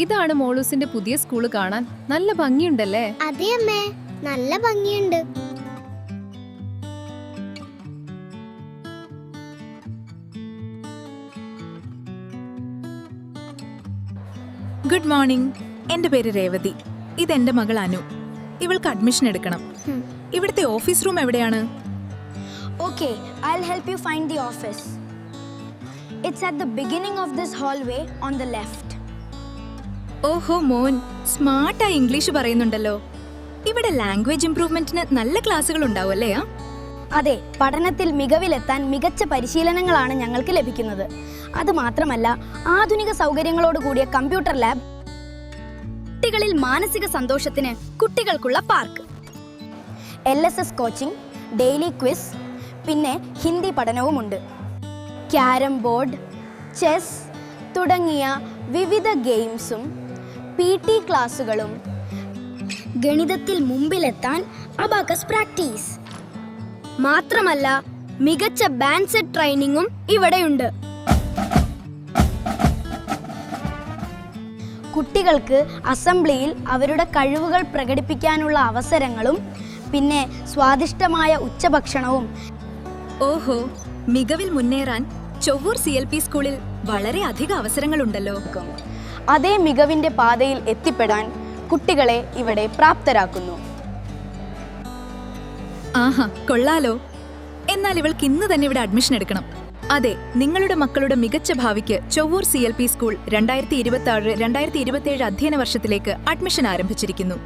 ഇതാണ് മോളൂസിന്റെ പുതിയ സ്കൂള് കാണാൻ. നല്ല ഭംഗിയുണ്ടല്ലേ? അതെ അമ്മേ, നല്ല ഭംഗിയുണ്ട്. Good morning. എൻ്റെ പേര് രേവതി. ഇതെന്റെ മകൾ അനു. ഇവൾക്ക് അഡ്മിഷൻ എടുക്കണം. ഇവിടുത്തെ ഓഫീസ് റൂം എവിടെയാണ്? Okay, I'll help you find the office. It's at the beginning of this hallway on the left. ഓഹോ മോൻ, സ്മാർട്ടായി ഇംഗ്ലീഷ് പറയുന്നുണ്ടല്ലോ. ഇവിടെ ലാംഗ്വേജ് ഇംപ്രൂവ്മെന്റിന് നല്ല ക്ലാസ്സുകൾ ഉണ്ടാവുമല്ലേ? അതെ, പഠനത്തിൽ മികവിലെത്താൻ മികച്ച പരിശീലനങ്ങളാണ് ഞങ്ങൾക്ക് ലഭിക്കുന്നത്. അതുമാത്രമല്ല, ആധുനിക സൗകര്യങ്ങളോട് കൂടിയ കമ്പ്യൂട്ടർ ലാബ്, കുട്ടികളിൽ മാനസിക സന്തോഷത്തിന് കുട്ടികൾക്കുള്ള park, LSS coaching, daily quiz, പിന്നെ ഹിന്ദി പഠനവുമുണ്ട്. ക്യാരം ബോർഡ്, ചെസ് തുടങ്ങിയ വിവിധ ഗെയിംസും PT ക്ലാസുകളും, ഗണിതത്തിൽ മുമ്പിലെത്താൻ അബാക്കസ് പ്രാക്ടീസ്. മാത്രമല്ല, മികച്ച ബാൻഡ് സെറ്റ് ട്രെയിനിങ്ങും ഇവിടെയുണ്ട്. കുട്ടികൾക്ക് അസംബ്ലിയിൽ അവരുടെ കഴിവുകൾ പ്രകടിപ്പിക്കാനുള്ള അവസരങ്ങളും പിന്നെ സ്വാദിഷ്ടമായ ഉച്ചഭക്ഷണവും. ഓഹോ, മികവിൽ മുന്നേറാൻ ചൊവ്വൂർ CLP സ്കൂളിൽ വളരെ അധികം അവസരങ്ങളുണ്ടല്ലോ. അതേ മികവിന്റെ പാതയിൽ എത്തിപ്പെടാൻ കുട്ടികളെ ഇവിടെ പ്രാപ്തരാക്കുന്നു. ആഹാ, കൊള്ളാലോ. എന്നാൽ ഇവൾക്ക് ഇന്ന് തന്നെ ഇവിടെ അഡ്മിഷൻ എടുക്കണം. അതെ, നിങ്ങളുടെ മക്കളുടെ മികച്ച ഭാവിക്ക് ചൊവ്വൂർ CLP സ്കൂൾ 2026-2027 അധ്യയന വർഷത്തിലേക്ക് അഡ്മിഷൻ ആരംഭിച്ചിരിക്കുന്നു.